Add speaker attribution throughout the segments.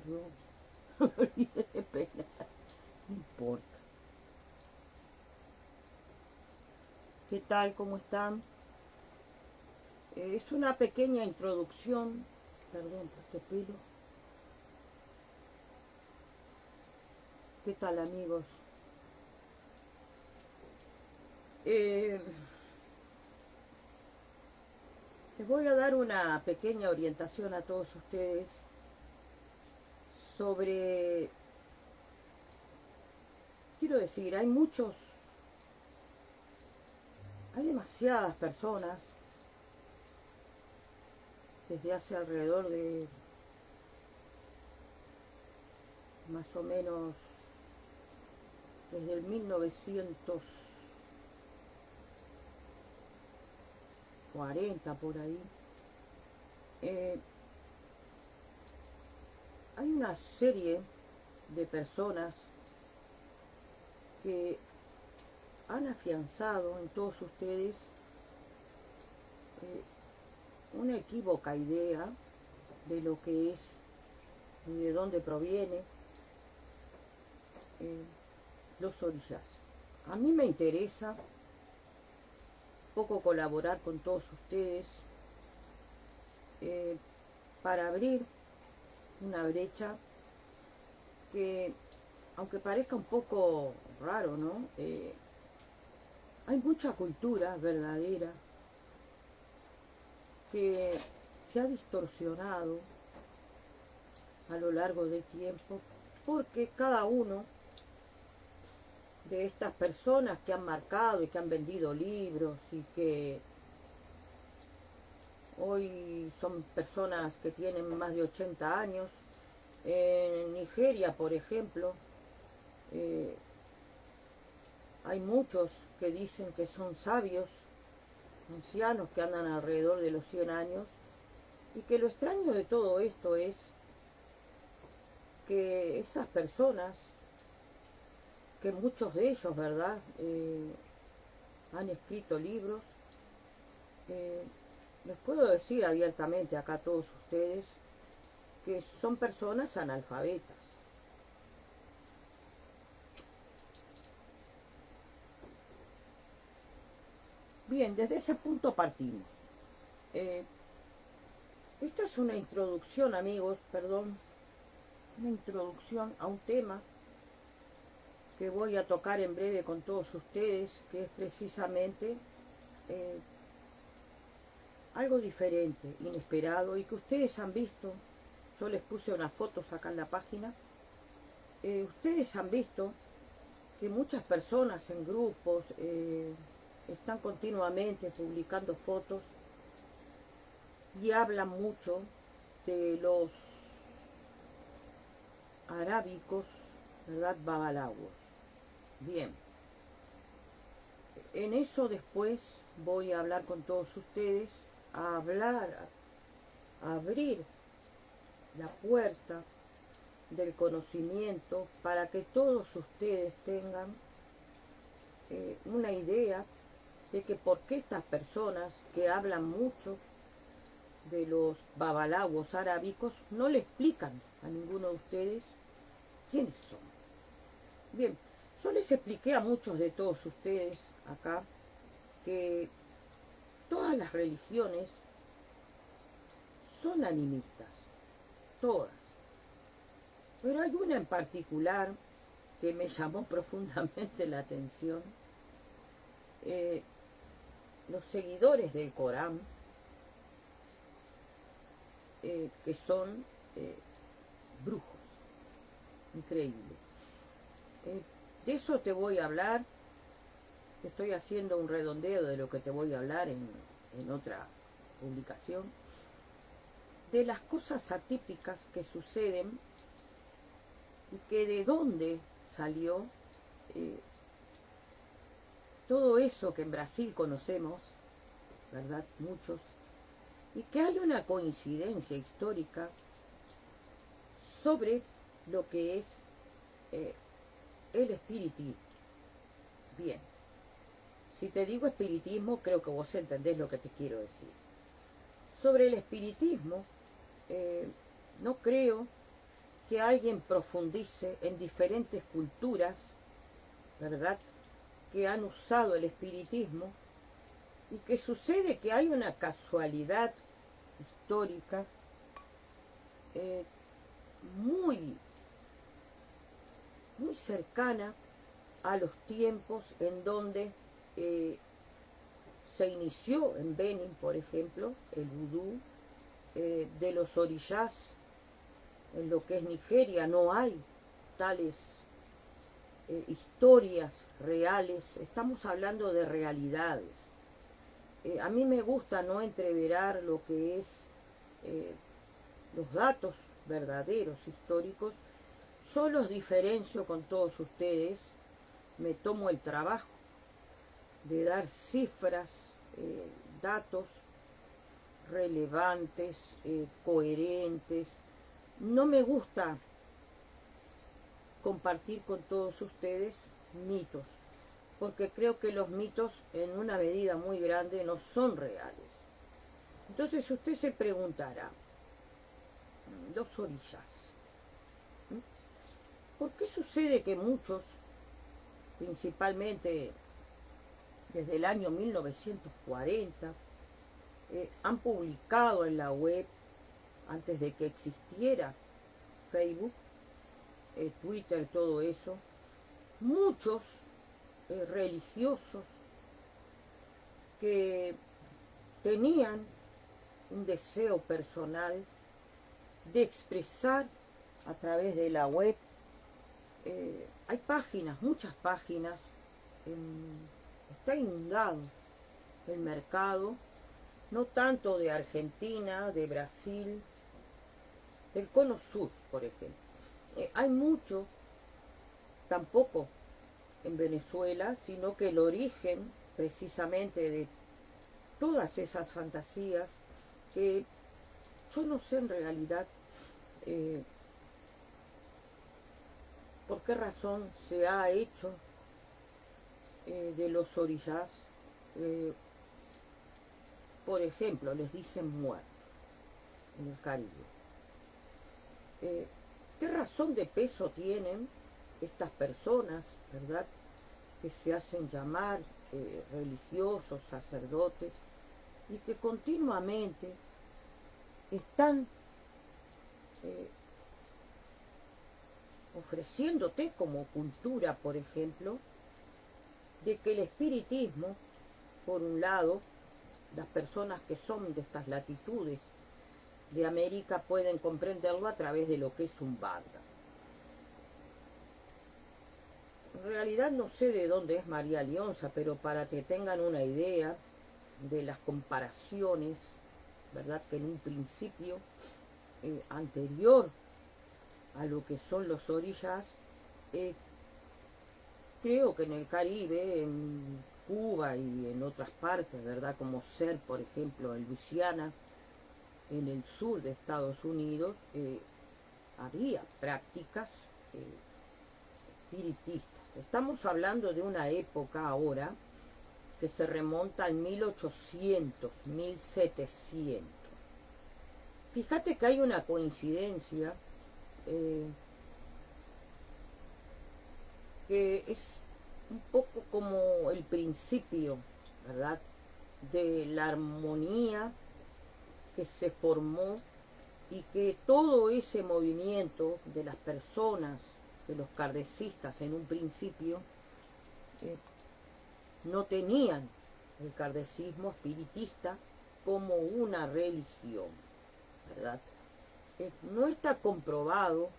Speaker 1: No me olvidé de peinar. No importa. ¿Qué tal? ¿Cómo están? Es una pequeña introducción. Perdón por este pelo. ¿Qué tal, amigos? Les voy a dar una pequeña orientación a todos ustedes sobre, quiero decir, hay demasiadas personas desde hace alrededor de más o menos desde el 1940 por ahí. Hay una serie de personas que han afianzado en todos ustedes una equívoca idea de lo que es y de dónde proviene los orillas. A mí me interesa poco colaborar con todos ustedes para abrir una brecha que, aunque parezca un poco raro, ¿no? Hay mucha cultura verdadera que se ha distorsionado a lo largo del tiempo porque cada uno de estas personas que han marcado y que han vendido libros y que hoy son personas que tienen más de 80 años, en Nigeria, por ejemplo, hay muchos que dicen que son sabios, ancianos que andan alrededor de los 100 años, y que lo extraño de todo esto es que esas personas, que muchos de ellos, ¿verdad?, han escrito libros, les puedo decir abiertamente acá a todos ustedes que son personas analfabetas. Bien, desde ese punto partimos. Esta es una introducción, amigos, perdón, una introducción a un tema que voy a tocar en breve con todos ustedes, que es precisamente algo diferente, inesperado, y que ustedes han visto. Yo les puse unas fotos acá en la página. Ustedes han visto que muchas personas en grupos están continuamente publicando fotos y hablan mucho de los arábicos, ¿verdad?, babalaguos. Bien, en eso después voy a hablar con todos ustedes, a abrir la puerta del conocimiento para que todos ustedes tengan una idea de que por qué estas personas que hablan mucho de los babalaguos arábicos no le explican a ninguno de ustedes quiénes son. Bien, yo les expliqué a muchos de todos ustedes acá que todas las religiones son animistas, todas. Pero hay una en particular que me llamó profundamente la atención. Los seguidores del Corán, que son brujos, increíble. De eso te voy a hablar. Estoy haciendo un redondeo de lo que te voy a hablar en otra publicación, de las cosas atípicas que suceden y que de dónde salió todo eso que en Brasil conocemos, ¿verdad?, muchos, y que hay una coincidencia histórica sobre lo que es el espiritismo. Bien, si te digo espiritismo, creo que vos entendés lo que te quiero decir. Sobre el espiritismo, no creo que alguien profundice en diferentes culturas, ¿verdad?, que han usado el espiritismo, y que sucede que hay una casualidad histórica eh, muy, muy cercana a los tiempos en donde se inició en Benin, por ejemplo, el vudú, de los orishás. En lo que es Nigeria no hay tales historias reales, estamos hablando de realidades. A mí me gusta no entreverar lo que es los datos verdaderos, históricos. Yo los diferencio con todos ustedes, me tomo el trabajo de dar cifras, datos relevantes, coherentes. No me gusta compartir con todos ustedes mitos, porque creo que los mitos en una medida muy grande no son reales. Entonces usted se preguntará, los orishás, ¿por qué sucede que muchos, principalmente desde el año 1940, han publicado en la web, antes de que existiera Facebook, Twitter, todo eso, muchos religiosos que tenían un deseo personal de expresar a través de la web? Hay páginas, muchas páginas, está inundado el mercado, no tanto de Argentina, de Brasil, del Cono Sur, por ejemplo. Hay mucho, tampoco en Venezuela, sino que el origen precisamente de todas esas fantasías, que yo no sé en realidad por qué razón se ha hecho de los orishás, por ejemplo, les dicen muertos en el Caribe. ¿Qué razón de peso tienen estas personas, verdad, que se hacen llamar religiosos, sacerdotes, y que continuamente están ofreciéndote como cultura, por ejemplo, de que el espiritismo, por un lado, las personas que son de estas latitudes de América pueden comprenderlo a través de lo que es Umbanda. En realidad no sé de dónde es María Lionza, pero para que tengan una idea de las comparaciones, ¿verdad?, que en un principio anterior a lo que son los orishás, creo que en el Caribe, en Cuba y en otras partes, ¿verdad?, como ser, por ejemplo, en Luisiana, en el sur de Estados Unidos, había prácticas espiritistas. Estamos hablando de una época ahora que se remonta al 1800, 1700. Fíjate que hay una coincidencia que es un poco como el principio, ¿verdad?, de la armonía que se formó, y que todo ese movimiento de las personas, de los kardecistas en un principio, no tenían el kardecismo espiritista como una religión, ¿verdad? No está comprobado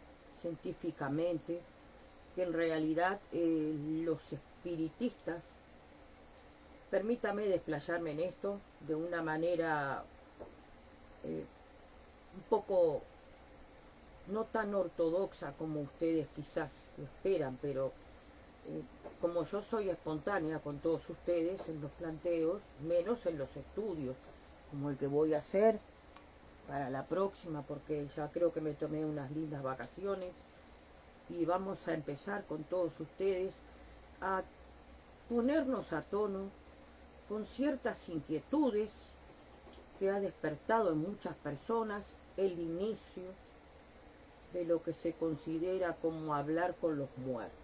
Speaker 1: científicamente que en realidad los espiritistas, permítame desplayarme en esto de una manera un poco no tan ortodoxa como ustedes quizás lo esperan, pero como yo soy espontánea con todos ustedes en los planteos, menos en los estudios, como el que voy a hacer para la próxima, porque ya creo que me tomé unas lindas vacaciones, y vamos a empezar con todos ustedes a ponernos a tono con ciertas inquietudes que ha despertado en muchas personas el inicio de lo que se considera como hablar con los muertos,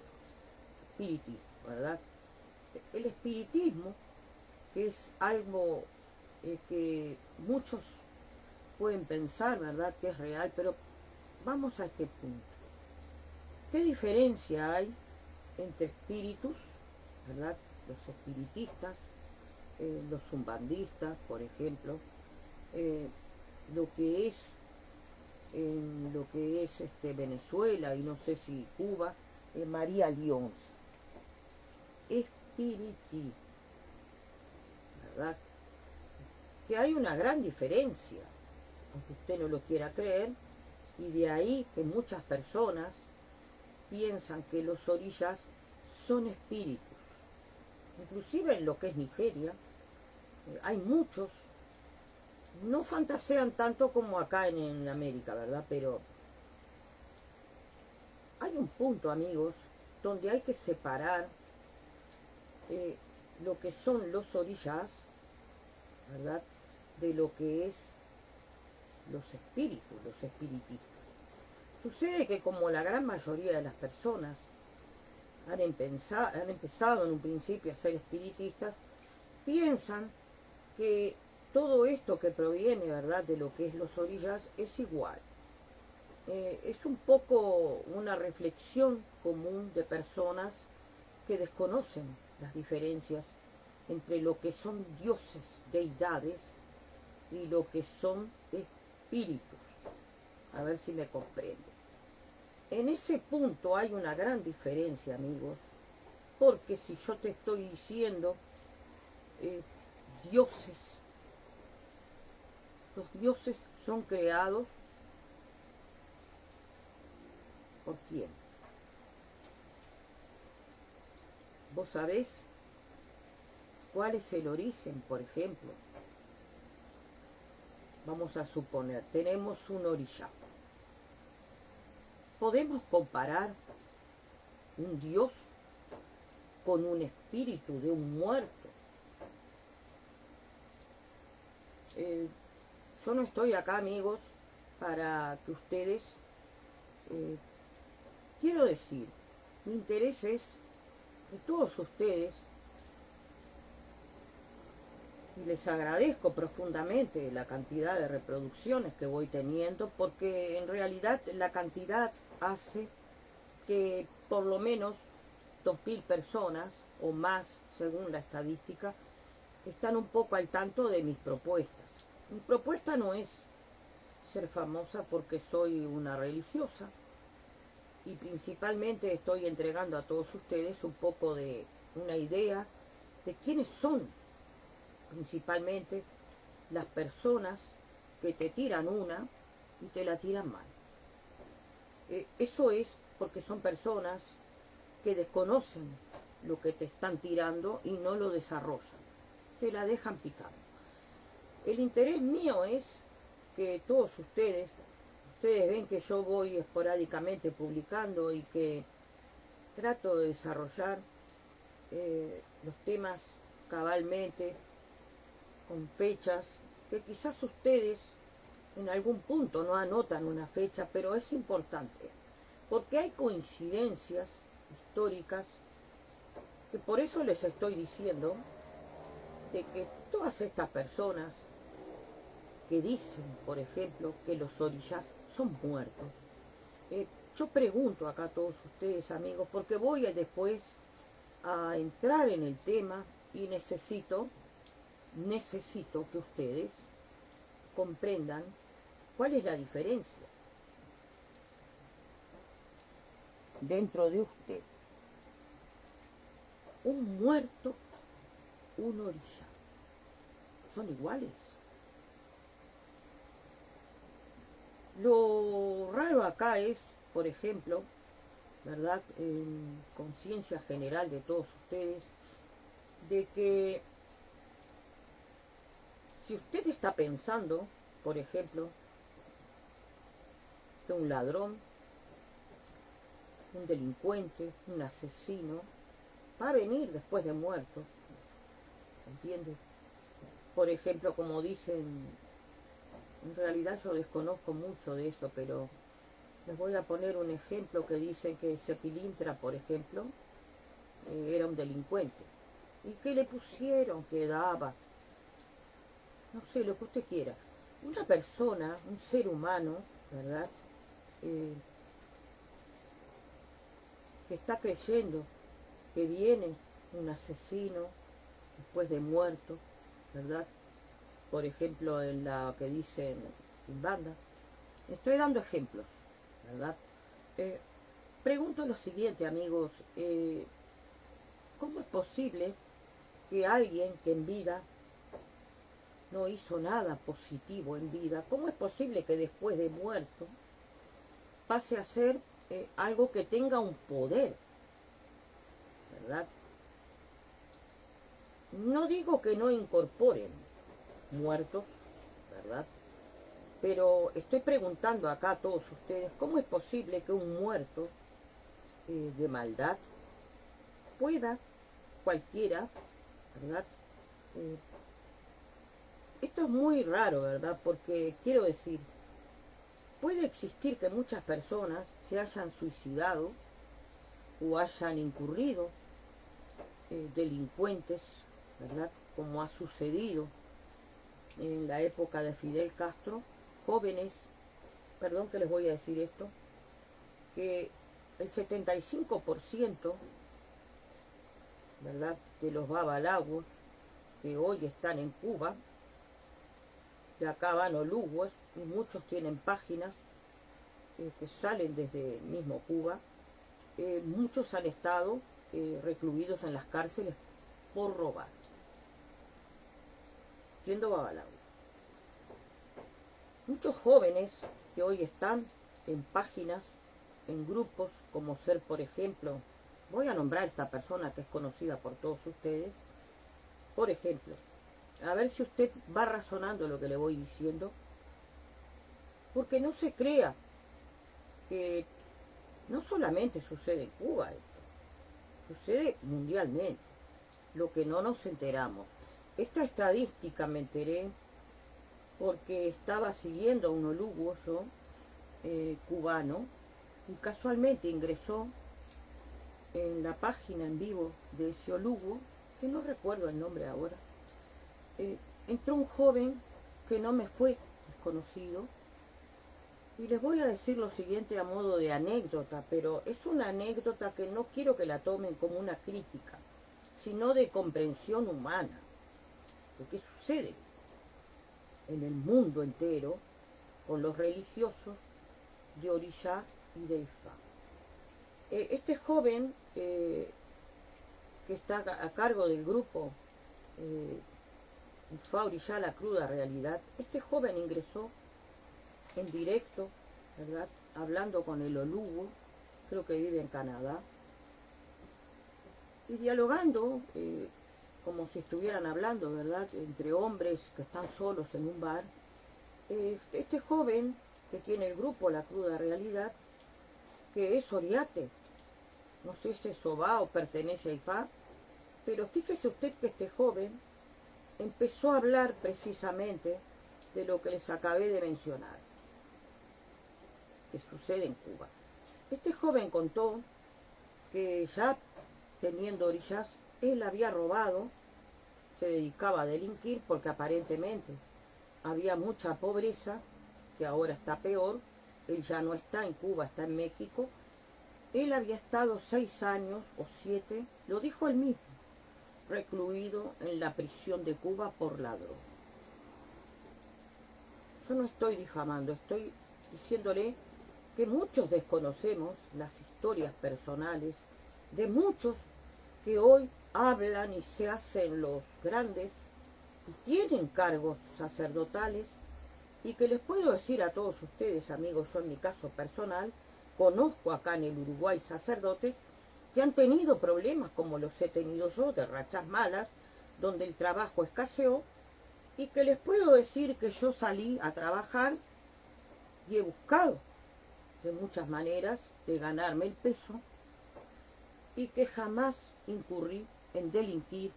Speaker 1: espiritismo, ¿verdad? El espiritismo, que es algo que muchos pueden pensar, ¿verdad?, que es real, pero vamos a este punto. ¿Qué diferencia hay entre espíritus, ¿verdad?, los espiritistas, los umbandistas, por ejemplo, eh, lo que es Venezuela y no sé si Cuba, María Lyons, espiritismo, ¿verdad? Que hay una gran diferencia, aunque usted no lo quiera creer, y de ahí que muchas personas piensan que los orillas son espíritus. Inclusive en lo que es Nigeria, hay muchos, no fantasean tanto como acá en América, ¿verdad? Pero hay un punto, amigos, donde hay que separar lo que son los orillas, ¿verdad?, de lo que es los espíritus, los espiritistas. Sucede que como la gran mayoría de las personas han empezado en un principio a ser espiritistas, piensan que todo esto que proviene, ¿verdad?, de lo que es los orillas es igual. Es un poco una reflexión común de personas que desconocen las diferencias entre lo que son dioses, deidades, y lo que son espíritus. A ver si me comprende. En ese punto hay una gran diferencia, amigos, porque si yo te estoy diciendo dioses, los dioses son creados ¿por quién? ¿Vos sabés cuál es el origen, por ejemplo? Vamos a suponer, tenemos un orilla. ¿Podemos comparar un dios con un espíritu de un muerto? Yo no estoy acá, amigos, para que ustedes... quiero decir, mi interés es que todos ustedes, y les agradezco profundamente la cantidad de reproducciones que voy teniendo, porque en realidad la cantidad hace que por lo menos 2000 personas o más, según la estadística, están un poco al tanto de mis propuestas. Mi propuesta no es ser famosa porque soy una religiosa, y principalmente estoy entregando a todos ustedes un poco de una idea de quiénes son principalmente las personas que te tiran una y te la tiran mal. Eso es porque son personas que desconocen lo que te están tirando y no lo desarrollan, te la dejan picando. El interés mío es que todos ustedes ven que yo voy esporádicamente publicando y que trato de desarrollar los temas cabalmente, con fechas, que quizás ustedes en algún punto no anotan una fecha, pero es importante, porque hay coincidencias históricas, que por eso les estoy diciendo de que todas estas personas que dicen, por ejemplo, que los orillas son muertos, yo pregunto acá a todos ustedes, amigos, porque voy después a entrar en el tema y necesito que ustedes comprendan cuál es la diferencia dentro de usted. Un muerto, un orilla, son iguales. Lo raro acá es, por ejemplo, ¿verdad?, en conciencia general de todos ustedes, de que si usted está pensando, por ejemplo, que un ladrón, un delincuente, un asesino, va a venir después de muerto, ¿entiende? Por ejemplo, como dicen, en realidad yo desconozco mucho de eso, pero Les voy a poner un ejemplo que dicen que Sepilintra, por ejemplo, era un delincuente. ¿Y qué le pusieron? Que daba, no sé, lo que usted quiera. Una persona, un ser humano, ¿verdad? Eh, que está creyendo que viene un asesino después de muerto, ¿verdad? Por ejemplo, en la que dicen banda. Estoy dando ejemplos, ¿verdad? Eh, Pregunto lo siguiente, amigos. ¿Cómo es posible que alguien que en vida no hizo nada positivo en vida, cómo es posible que después de muerto pase a ser algo que tenga un poder, ¿verdad? No digo que no incorporen muertos, ¿verdad? Pero estoy preguntando acá a todos ustedes, ¿cómo es posible que un muerto de maldad pueda, cualquiera, ¿verdad? Eh, Esto es muy raro, ¿verdad? Porque quiero decir, puede existir que muchas personas se hayan suicidado o hayan incurrido delincuentes, ¿verdad? Como ha sucedido en la época de Fidel Castro, jóvenes, perdón que les voy a decir esto, que el 75%, ¿verdad?, de los babalawos que hoy están en Cuba, de acá van olugos, y muchos tienen páginas que salen desde mismo Cuba, muchos han estado recluidos en las cárceles por robar, siendo babalawos. Muchos jóvenes que hoy están en páginas, en grupos, como ser, por ejemplo, voy a nombrar a esta persona que es conocida por todos ustedes, por ejemplo, a ver si usted va razonando lo que le voy diciendo, porque no se crea que no solamente sucede en Cuba esto, sucede mundialmente, lo que no nos enteramos. Esta estadística me enteré porque estaba siguiendo a un olugo yo, cubano, y casualmente ingresó en la página en vivo de ese olugo, que no recuerdo el nombre ahora. Entró un joven que no me fue desconocido, y les voy a decir lo siguiente a modo de anécdota, pero es una anécdota que no quiero que la tomen como una crítica, sino de comprensión humana, de qué sucede en el mundo entero con los religiosos de Orishá y de Ifá. Este joven que está a cargo del grupo Ifá Orishá, la cruda realidad, este joven ingresó en directo, ¿verdad?, hablando con el olugo, creo que vive en Canadá, y dialogando como si estuvieran hablando, ¿verdad?, entre hombres que están solos en un bar. Este joven que tiene el grupo La Cruda Realidad, que es oriate, no sé si es Sobá o pertenece a Ifá, pero fíjese usted que este joven empezó a hablar precisamente de lo que les acabé de mencionar, que sucede en Cuba. Este joven contó que ya teniendo orillas, él había robado, se dedicaba a delinquir porque aparentemente había mucha pobreza, que ahora está peor. Él ya no está en Cuba, está en México. Él había estado 6 años o 7, lo dijo él mismo, recluido en la prisión de Cuba por ladrón. Yo no estoy difamando, estoy diciéndole que muchos desconocemos las historias personales de muchos que hoy hablan y se hacen los grandes y tienen cargos sacerdotales, y que les puedo decir a todos ustedes, amigos, yo en mi caso personal, conozco acá en el Uruguay sacerdotes que han tenido problemas como los he tenido yo, de rachas malas, donde el trabajo escaseó, y que les puedo decir que yo salí a trabajar y he buscado de muchas maneras de ganarme el peso, y que jamás incurrí en delinquir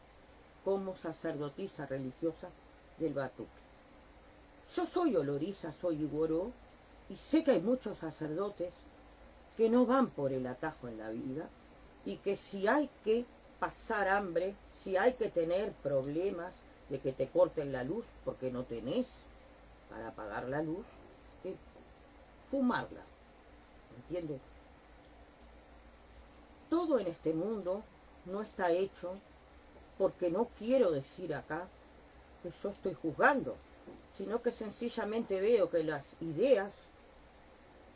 Speaker 1: como sacerdotisa religiosa del Batuque. Yo soy oloriza, soy iguoró, Y sé que hay muchos sacerdotes que no van por el atajo en la vida y que si hay que pasar hambre, si hay que tener problemas de que te corten la luz porque no tenés para apagar la luz, fumarla, ¿entiendes? Todo en este mundo no está hecho porque no quiero decir acá que yo estoy juzgando, sino que sencillamente veo que las ideas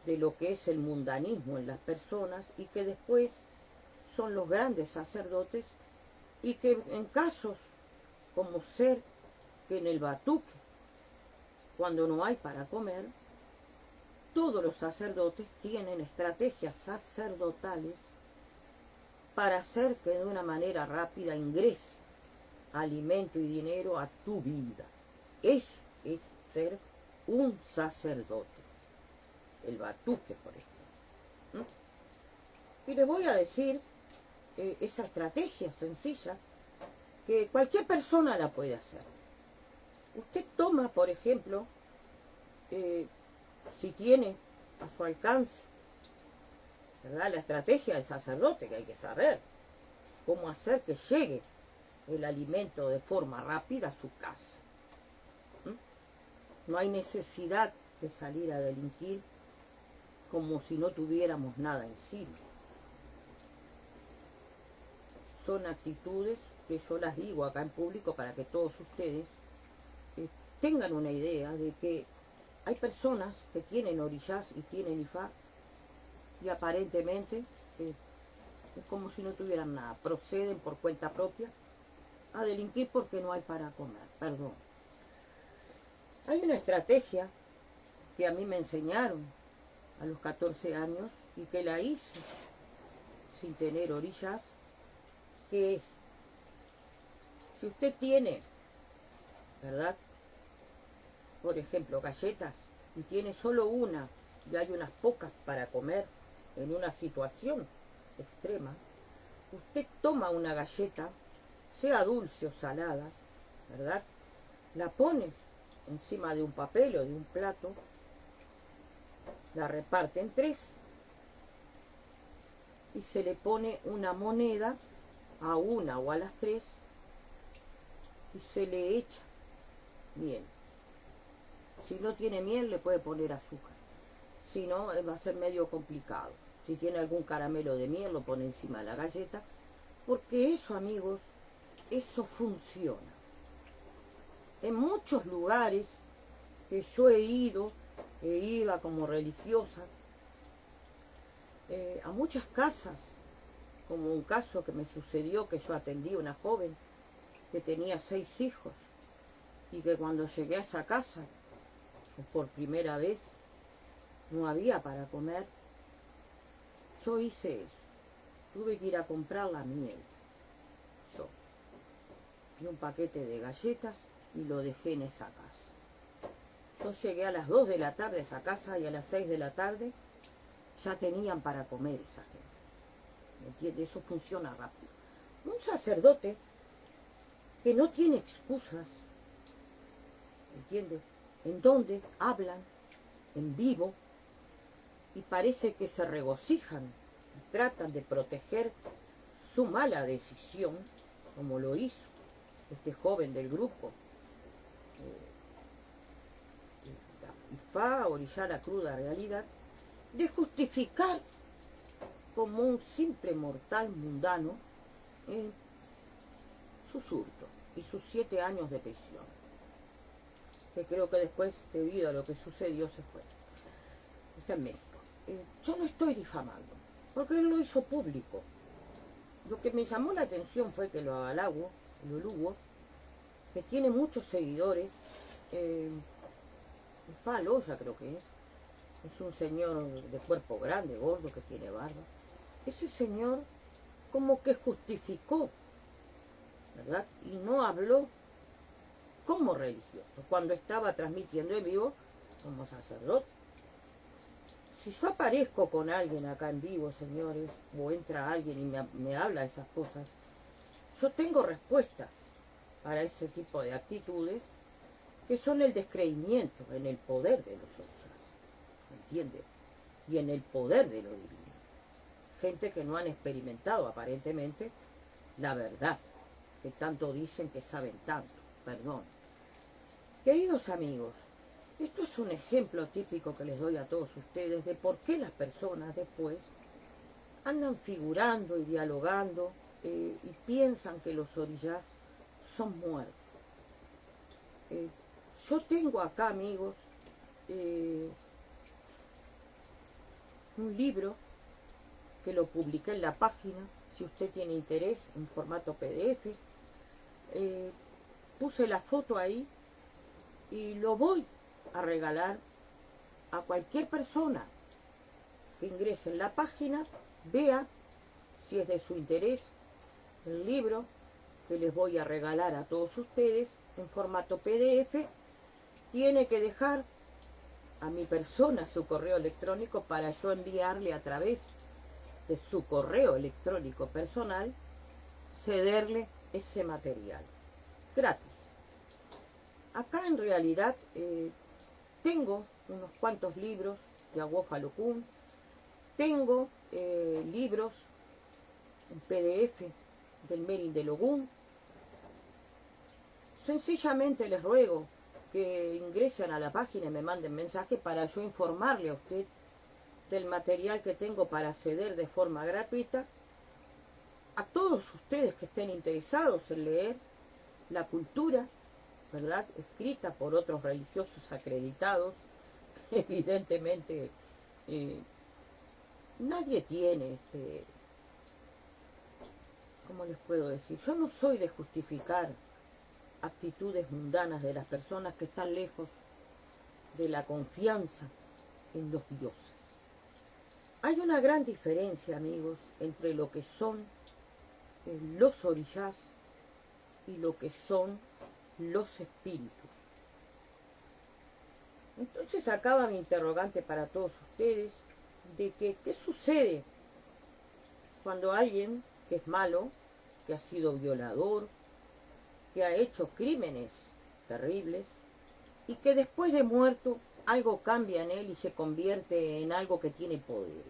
Speaker 1: de lo que es el mundanismo en las personas y que después son los grandes sacerdotes y que en casos como ser que en el batuque, cuando no hay para comer, todos los sacerdotes tienen estrategias sacerdotales para hacer que de una manera rápida ingrese alimento y dinero a tu vida. Eso es ser un sacerdote. El batuque, por ejemplo. Y les voy a decir esa estrategia sencilla que cualquier persona la puede hacer. Usted toma, por ejemplo, si tiene a su alcance, ¿verdad?, la estrategia del sacerdote, que hay que saber cómo hacer que llegue el alimento de forma rápida a su casa. No hay necesidad de salir a delinquir como si no tuviéramos nada encima. Son actitudes que yo las digo acá en público para que todos ustedes tengan una idea de que hay personas que tienen orillas y tienen IFA y aparentemente es como si no tuvieran nada. Proceden por cuenta propia a delinquir porque no hay para comer. Perdón. Hay una estrategia que a mí me enseñaron a los 14 años y que la hice sin tener orillas, que es, si usted tiene, ¿verdad?, por ejemplo, galletas, y tiene solo una, y hay unas pocas para comer en una situación extrema, usted toma una galleta, sea dulce o salada, ¿verdad?, la pone encima de un papel o de un plato, la reparte en 3 y se le pone una moneda a una o a las 3 y se le echa miel. Si no tiene miel le puede poner azúcar, si no va a ser medio complicado. Si tiene algún caramelo de miel lo pone encima de la galleta, porque eso, amigos, eso funciona. En muchos lugares que yo he ido, iba como religiosa, a muchas casas, como un caso que me sucedió, que yo atendí a una joven que tenía 6 hijos y que cuando llegué a esa casa, por primera vez, no había para comer. Yo hice eso, tuve que ir a comprar la miel, yo, y un paquete de galletas y lo dejé en esa casa. Yo llegué a las 2 de la tarde a esa casa y a las 6 de la tarde ya tenían para comer esa gente. ¿Me entiendes? Eso funciona rápido. Un sacerdote que no tiene excusas, ¿me entiendes?, en donde hablan en vivo y parece que se regocijan y tratan de proteger su mala decisión, como lo hizo este joven del grupo, IFA, orillar la cruda realidad, de justificar como un simple mortal mundano su surto y sus 7 años de prisión, que creo que después, debido a lo que sucedió, se fue. Está en México. Yo no estoy difamando, porque él lo hizo público. Lo que me llamó la atención fue que lo Lugo, que tiene muchos seguidores, Faloya creo que es un señor de cuerpo grande, gordo, que tiene barba. Ese señor como que justificó, ¿verdad?, y no habló como religioso, cuando estaba transmitiendo en vivo como sacerdote. Si yo aparezco con alguien acá en vivo, señores, o entra alguien y me habla de esas cosas, yo tengo respuestas para ese tipo de actitudes que son el descreimiento en el poder de los otros. ¿entiendes? Y en el poder de lo divino. Gente que no han experimentado aparentemente la verdad, que tanto dicen que saben tanto, perdón. Queridos amigos, esto es un ejemplo típico que les doy a todos ustedes de por qué las personas después andan figurando y dialogando y piensan que los orishas son muertos. Yo tengo acá, amigos, un libro que lo publiqué en la página, si usted tiene interés, en formato PDF. Puse la foto ahí y lo voy a regalar a cualquier persona que ingrese en la página, vea si es de su interés el libro que les voy a regalar a todos ustedes en formato PDF. Tiene que dejar a mi persona su correo electrónico para yo enviarle a través de su correo electrónico personal, cederle ese material gratis. Acá en realidad tengo unos cuantos libros de Awofa Locum, tengo libros en PDF del Merin de Logún. Sencillamente les ruego que ingresen a la página y me manden mensaje para yo informarle a usted del material que tengo para ceder de forma gratuita a todos ustedes que estén interesados en leer la cultura, ¿verdad?, escrita por otros religiosos acreditados. Evidentemente nadie tiene, ¿cómo les puedo decir? Yo no soy de justificar actitudes mundanas de las personas que están lejos de la confianza en los dioses. Hay una gran diferencia, amigos, entre lo que son los orishas y lo que son los espíritus. Entonces acaba mi interrogante para todos ustedes de que qué sucede cuando alguien que es malo, que ha sido violador, que ha hecho crímenes terribles y que después de muerto algo cambia en él y se convierte en algo que tiene poderes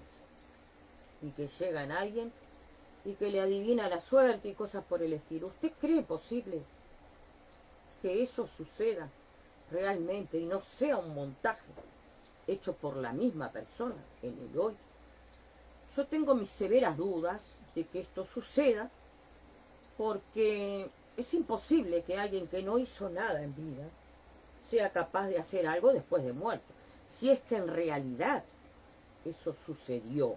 Speaker 1: y que llega en alguien y que le adivina la suerte y cosas por el estilo. ¿Usted cree posible que eso suceda realmente y no sea un montaje hecho por la misma persona en el hoy? Yo tengo mis severas dudas de que esto suceda, porque es imposible que alguien que no hizo nada en vida sea capaz de hacer algo después de muerto. Si es que en realidad eso sucedió,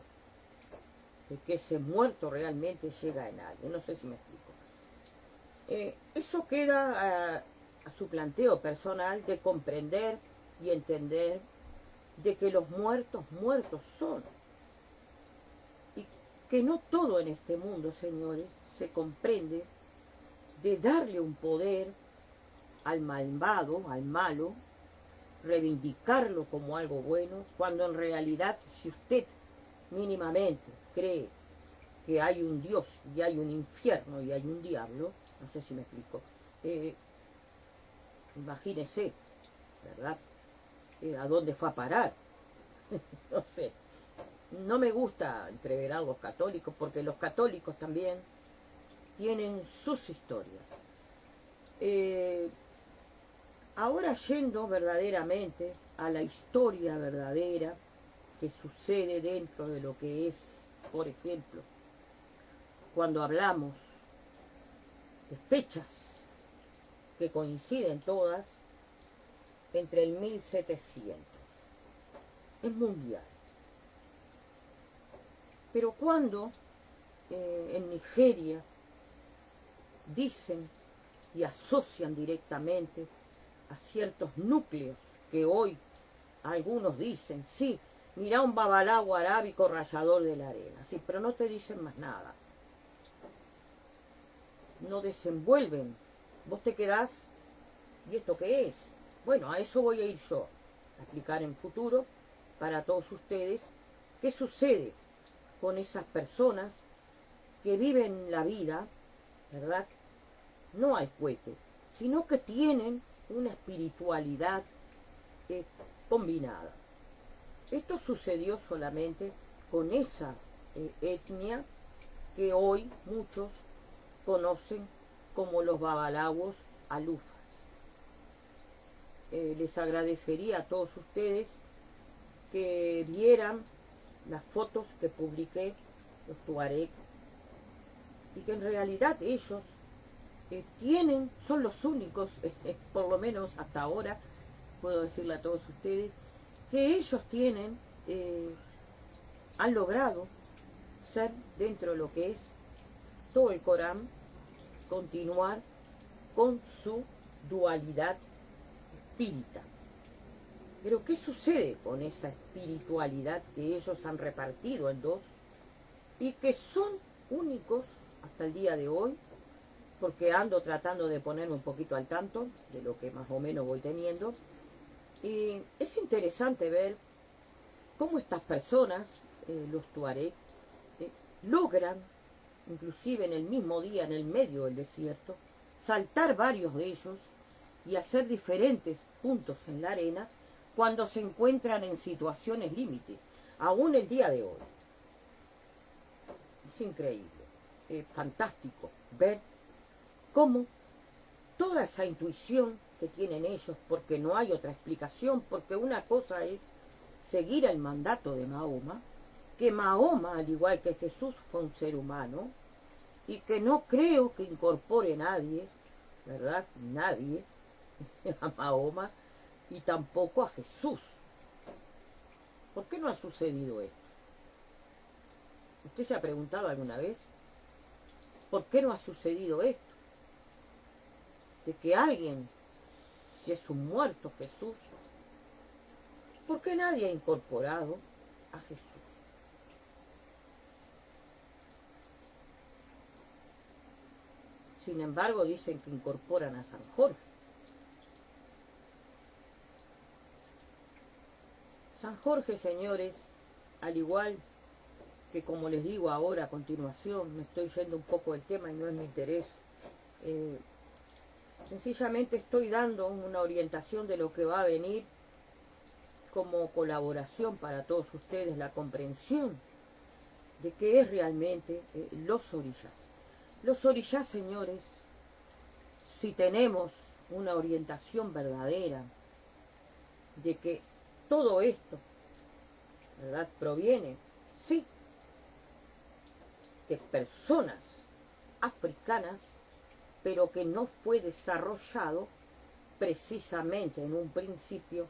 Speaker 1: de que ese muerto realmente llega en alguien. No sé si me explico. Eso queda a su planteo personal de comprender y entender de que los muertos, muertos son. Y que no todo en este mundo, señores, se comprende de darle un poder al malvado, al malo, reivindicarlo como algo bueno, cuando en realidad, si usted mínimamente cree que hay un Dios y hay un infierno y hay un diablo, no sé si me explico, imagínese, ¿verdad?, a dónde fue a parar. No sé, no me gusta entreverar a los católicos, porque los católicos también tienen sus historias. Ahora yendo verdaderamente a la historia verdadera que sucede dentro de lo que es, por ejemplo, cuando hablamos de fechas que coinciden todas entre el 1700, es mundial. Pero cuando en Nigeria dicen y asocian directamente a ciertos núcleos que hoy algunos dicen, sí, mira un babalao arábico rallador de la arena, sí, pero no te dicen más nada. No desenvuelven. Vos te quedás, ¿y esto qué es? Bueno, a eso voy a ir yo, a explicar en futuro para todos ustedes qué sucede con esas personas que viven la vida, ¿verdad?, no al cohete, sino que tienen una espiritualidad combinada. Esto sucedió solamente con esa etnia que hoy muchos conocen como los babalawos alufas. Les agradecería a todos ustedes que vieran las fotos que publiqué, los tuareg, y que en realidad ellos son los únicos, por lo menos hasta ahora, puedo decirle a todos ustedes, que ellos han logrado ser dentro de lo que es todo el Corán, continuar con su dualidad espírita. Pero ¿qué sucede con esa espiritualidad que ellos han repartido en dos y que son únicos hasta el día de hoy? Porque ando tratando de ponerme un poquito al tanto de lo que más o menos voy teniendo. Y es interesante ver cómo estas personas, los tuareg, logran, inclusive en el mismo día, en el medio del desierto, saltar varios de ellos y hacer diferentes puntos en la arena cuando se encuentran en situaciones límites, aún el día de hoy. Es increíble, es fantástico ver cómo toda esa intuición que tienen ellos, porque no hay otra explicación, porque una cosa es seguir el mandato de Mahoma, que Mahoma, al igual que Jesús, fue un ser humano, y que no creo que incorpore nadie, ¿verdad? Nadie a Mahoma, y tampoco a Jesús. ¿Por qué no ha sucedido esto? ¿Usted se ha preguntado alguna vez? ¿Por qué no ha sucedido esto? De que alguien, si es un muerto Jesús, ¿por qué nadie ha incorporado a Jesús? Sin embargo, dicen que incorporan a San Jorge. San Jorge, señores, al igual que como les digo ahora a continuación, me estoy yendo un poco del tema y no es mi interés, sencillamente estoy dando una orientación de lo que va a venir como colaboración para todos ustedes, la comprensión de qué es realmente los orishás. Los orishás, señores, si tenemos una orientación verdadera de que todo esto, ¿verdad?, proviene, sí, de personas africanas, pero que no fue desarrollado precisamente en un principio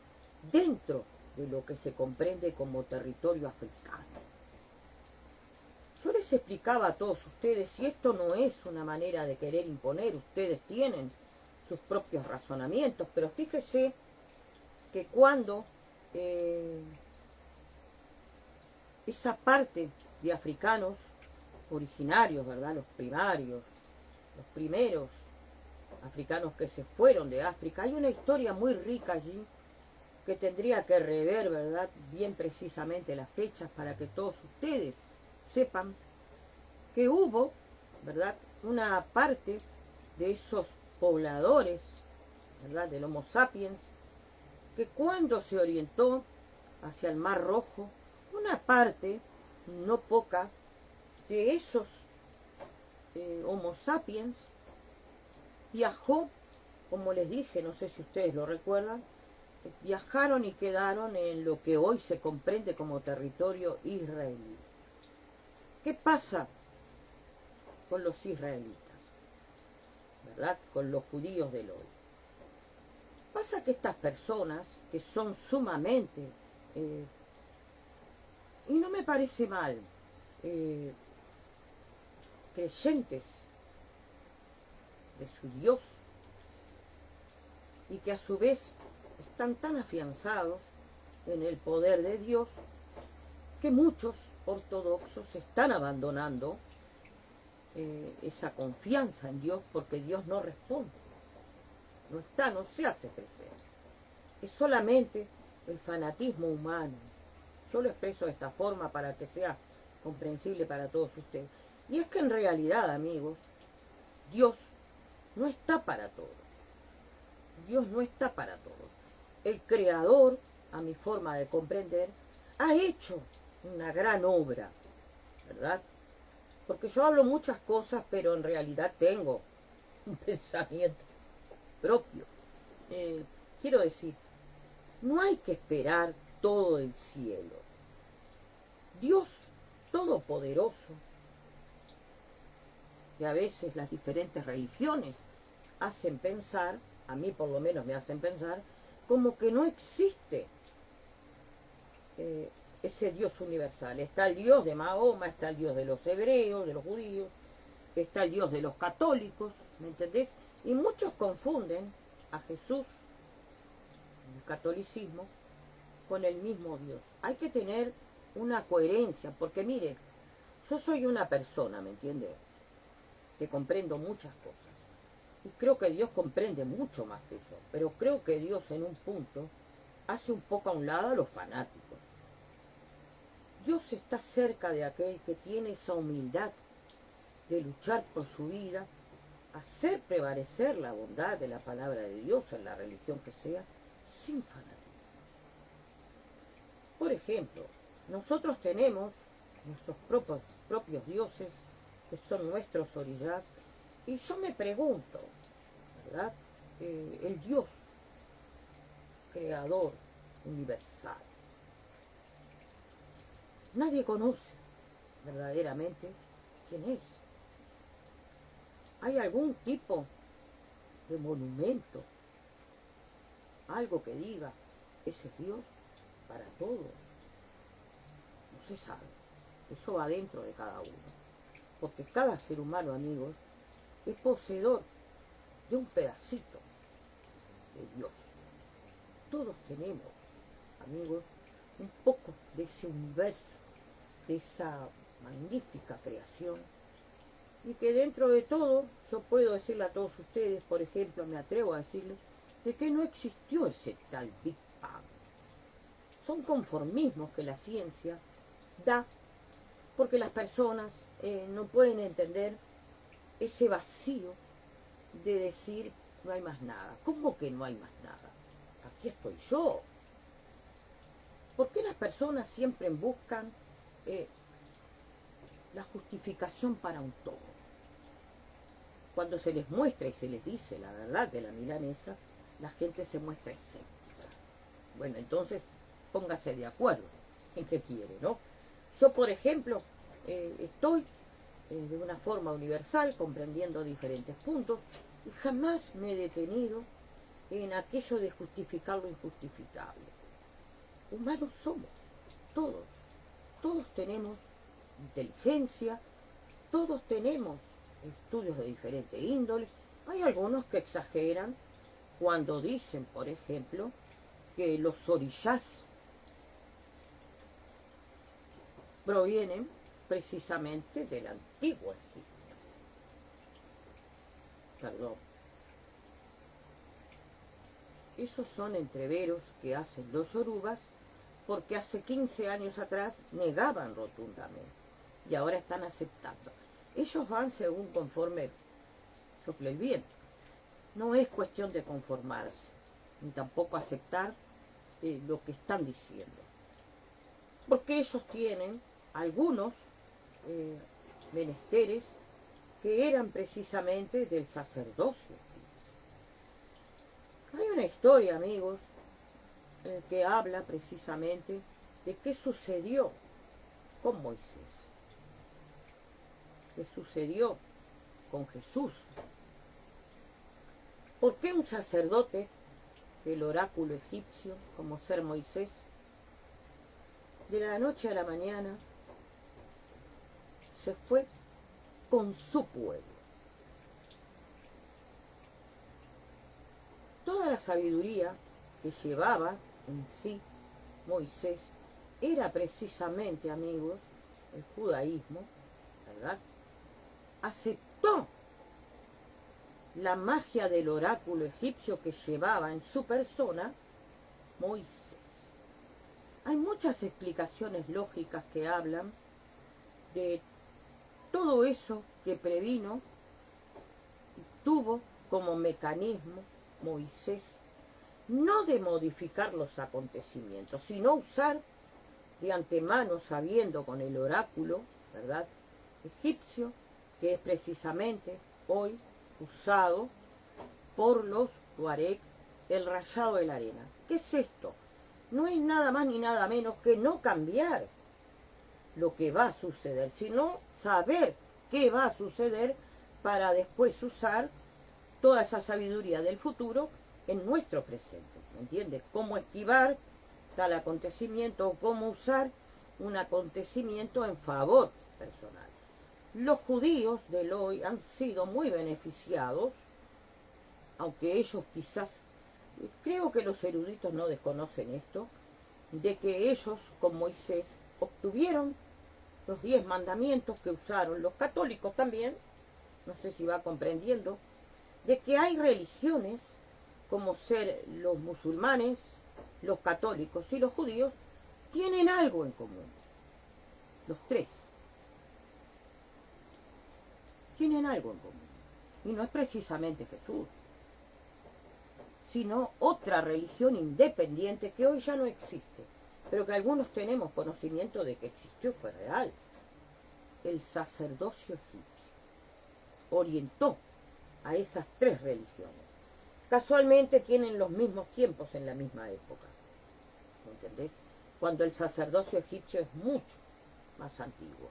Speaker 1: dentro de lo que se comprende como territorio africano. Yo les explicaba a todos ustedes, si esto no es una manera de querer imponer, ustedes tienen sus propios razonamientos, pero fíjese que cuando esa parte de africanos originarios, ¿verdad?, los primarios, los primeros africanos que se fueron de África, hay una historia muy rica allí que tendría que rever, ¿verdad?, bien precisamente las fechas para que todos ustedes sepan que hubo, ¿verdad?, una parte de esos pobladores, ¿verdad?, del Homo sapiens, que cuando se orientó hacia el Mar Rojo, una parte, no poca, de esos Homo sapiens viajó, como les dije, no sé si ustedes lo recuerdan, viajaron y quedaron en lo que hoy se comprende como territorio israelí. ¿Qué pasa con los israelitas? ¿Verdad? Con los judíos del hoy. Pasa que estas personas, que son sumamente, y no me parece mal, creyentes de su Dios, y que a su vez están tan afianzados en el poder de Dios, que muchos ortodoxos están abandonando esa confianza en Dios, porque Dios no responde, no se hace crecer. Es solamente el fanatismo humano. Yo lo expreso de esta forma para que sea comprensible para todos ustedes. Y es que en realidad, amigos, Dios no está para todos. Dios no está para todos. El Creador, a mi forma de comprender, ha hecho una gran obra, ¿verdad? Porque yo hablo muchas cosas, pero en realidad tengo un pensamiento propio. Quiero decir, no hay que esperar todo el cielo. Dios Todopoderoso, que a veces las diferentes religiones hacen pensar, a mí por lo menos me hacen pensar, como que no existe ese Dios universal. Está el Dios de Mahoma, está el Dios de los hebreos, de los judíos, está el Dios de los católicos, ¿me entendés? Y muchos confunden a Jesús, el catolicismo, con el mismo Dios. Hay que tener una coherencia, porque mire, yo soy una persona, ¿me entiende? Que comprendo muchas cosas. Y creo que Dios comprende mucho más que yo. Pero creo que Dios en un punto hace un poco a un lado a los fanáticos. Dios está cerca de aquel que tiene esa humildad de luchar por su vida, hacer prevalecer la bondad de la palabra de Dios en la religión que sea, sin fanatismo. Por ejemplo, nosotros tenemos nuestros propios dioses, que son nuestros orillás, y yo me pregunto, ¿verdad? El Dios creador universal, nadie conoce verdaderamente quién es. ¿Hay algún tipo de monumento, algo que diga, ese es Dios para todos? No se sabe. Eso va dentro de cada uno. Porque cada ser humano, amigos, es poseedor de un pedacito de Dios. Todos tenemos, amigos, un poco de ese universo, de esa magnífica creación, y que dentro de todo, yo puedo decirle a todos ustedes, por ejemplo, me atrevo a decirles, de que no existió ese tal Big Bang. Son conformismos que la ciencia da, porque las personas no pueden entender ese vacío de decir no hay más nada. ¿Cómo que no hay más nada? Aquí estoy yo. ¿Por qué las personas siempre buscan la justificación para un todo? Cuando se les muestra y se les dice la verdad de la milanesa, la gente se muestra escéptica. Bueno, entonces póngase de acuerdo en qué quiere, ¿no? Yo, por ejemplo, estoy de una forma universal comprendiendo diferentes puntos y jamás me he detenido en aquello de justificar lo injustificable. Humanos somos, todos tenemos inteligencia, todos tenemos estudios de diferente índole. Hay algunos que exageran cuando dicen, por ejemplo, que los orishás provienen precisamente del antiguo Egipto. Perdón. Esos son entreveros que hacen los yorubas porque hace 15 años atrás negaban rotundamente y ahora están aceptando. Ellos van según conforme sople el viento. No es cuestión de conformarse, ni tampoco aceptar lo que están diciendo. Porque ellos tienen algunos menesteres que eran precisamente del sacerdocio. Hay una historia, amigos, que habla precisamente de qué sucedió con Moisés, qué sucedió con Jesús. ¿Por qué un sacerdote del oráculo egipcio, como ser Moisés, de la noche a la mañana se fue con su pueblo? Toda la sabiduría que llevaba en sí Moisés era precisamente, amigos, el judaísmo, ¿verdad? Aceptó la magia del oráculo egipcio que llevaba en su persona Moisés. Hay muchas explicaciones lógicas que hablan de todo eso que previno y tuvo como mecanismo Moisés, no de modificar los acontecimientos, sino usar de antemano sabiendo con el oráculo, ¿verdad?, egipcio, que es precisamente hoy usado por los tuareg, el rayado de la arena. ¿Qué es esto? No es nada más ni nada menos que no cambiar lo que va a suceder, sino saber qué va a suceder para después usar toda esa sabiduría del futuro en nuestro presente, ¿me entiendes? Cómo esquivar tal acontecimiento o cómo usar un acontecimiento en favor personal. Los judíos del hoy han sido muy beneficiados, aunque ellos quizás, creo que los eruditos no desconocen esto, de que ellos con Moisés obtuvieron los 10 mandamientos que usaron los católicos también, no sé si va comprendiendo, de que hay religiones como ser los musulmanes, los católicos y los judíos, tienen algo en común. Los tres tienen algo en común. Y no es precisamente Jesús, sino otra religión independiente que hoy ya no existe, pero que algunos tenemos conocimiento de que existió, fue real. El sacerdocio egipcio orientó a esas tres religiones. Casualmente tienen los mismos tiempos en la misma época, ¿entendés? Cuando el sacerdocio egipcio es mucho más antiguo.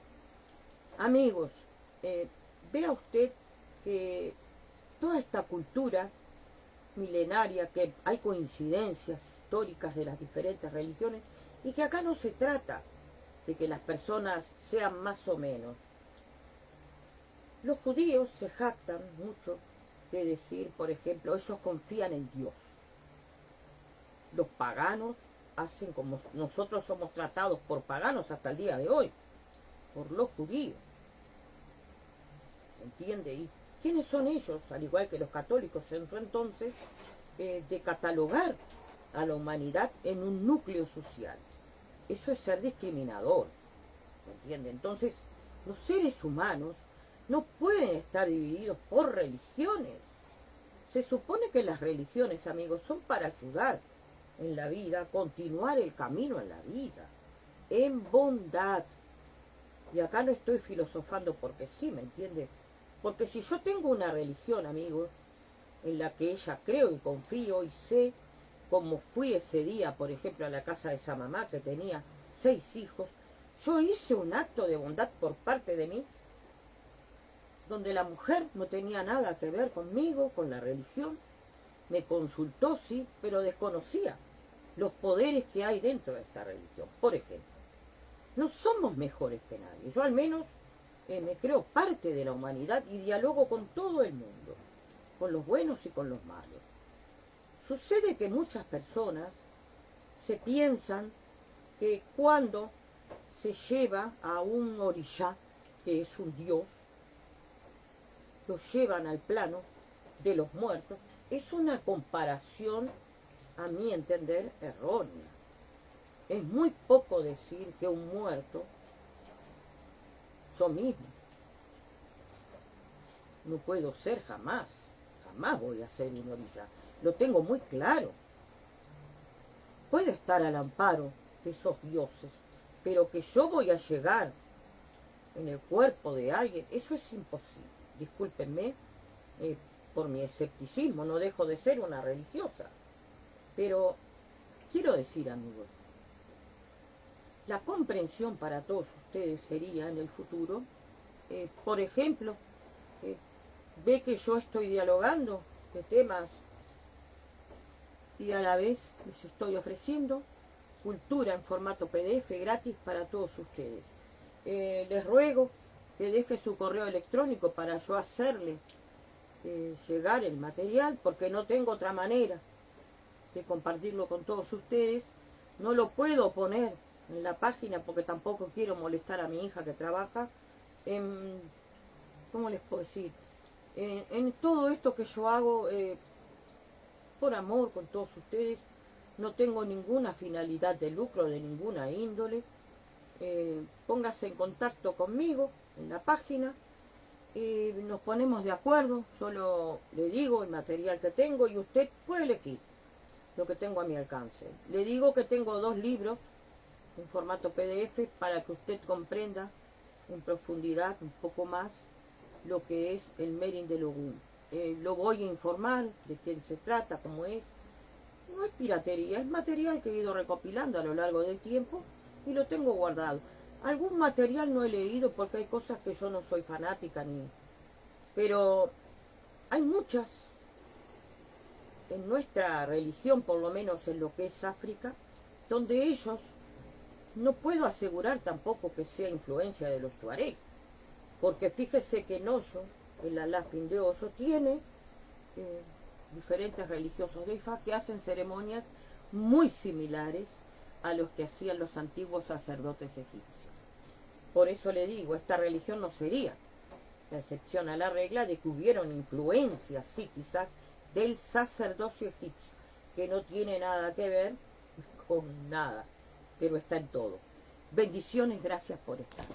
Speaker 1: Amigos, vea usted que toda esta cultura milenaria, que hay coincidencias históricas de las diferentes religiones, y que acá no se trata de que las personas sean más o menos. Los judíos se jactan mucho de decir, por ejemplo, ellos confían en Dios. Los paganos hacen como nosotros somos tratados por paganos hasta el día de hoy, por los judíos. ¿Se entiende? ¿Y quiénes son ellos, al igual que los católicos en su entonces, de catalogar a la humanidad en un núcleo social? Eso es ser discriminador, ¿se entiende? Entonces, los seres humanos no pueden estar divididos por religiones. Se supone que las religiones, amigos, son para ayudar en la vida, continuar el camino en la vida, en bondad. Y acá no estoy filosofando porque sí, ¿me entiende? Porque si yo tengo una religión, amigos, en la que ella creo y confío y sé, como fui ese día, por ejemplo, a la casa de esa mamá que tenía 6 hijos, yo hice un acto de bondad por parte de mí, donde la mujer no tenía nada que ver conmigo, con la religión, me consultó, sí, pero desconocía los poderes que hay dentro de esta religión. Por ejemplo, no somos mejores que nadie. Yo al menos me creo parte de la humanidad y dialogo con todo el mundo, con los buenos y con los malos. Sucede que muchas personas se piensan que cuando se lleva a un orishá, que es un dios, lo llevan al plano de los muertos. Es una comparación, a mi entender, errónea. Es muy poco decir que un muerto, yo mismo, no puedo ser jamás, jamás voy a ser un orishá. Lo tengo muy claro. Puedo estar al amparo de esos dioses, pero que yo voy a llegar en el cuerpo de alguien, eso es imposible. Discúlpenme por mi escepticismo, no dejo de ser una religiosa. Pero quiero decir, amigos, la comprensión para todos ustedes sería en el futuro, por ejemplo, ve que yo estoy dialogando de temas y a la vez les estoy ofreciendo cultura en formato PDF gratis para todos ustedes. Les ruego que deje su correo electrónico para yo hacerle llegar el material, porque no tengo otra manera de compartirlo con todos ustedes. No lo puedo poner en la página porque tampoco quiero molestar a mi hija que trabaja en, ¿cómo les puedo decir? En todo esto que yo hago por amor con todos ustedes. No tengo ninguna finalidad de lucro de ninguna índole. Póngase en contacto conmigo en la página y nos ponemos de acuerdo. Yo le digo el material que tengo y usted puede elegir lo que tengo a mi alcance. Le digo que tengo 2 libros en formato PDF para que usted comprenda en profundidad un poco más lo que es el Merin de Logún. Lo voy a informar de quién se trata, cómo es. No es piratería, es material que he ido recopilando a lo largo del tiempo y lo tengo guardado. Algún material no he leído porque hay cosas que yo no soy fanática ni... Pero hay muchas en nuestra religión, por lo menos en lo que es África, donde ellos, no puedo asegurar tampoco que sea influencia de los tuareg, porque fíjese que en Oyo, el Alafín de Oyo, tiene diferentes religiosos de Ifá que hacen ceremonias muy similares a los que hacían los antiguos sacerdotes egipcios. Por eso le digo, esta religión no sería la excepción a la regla de que hubieron influencias, sí, quizás, del sacerdocio egipcio, que no tiene nada que ver con nada, pero está en todo. Bendiciones, gracias por estar.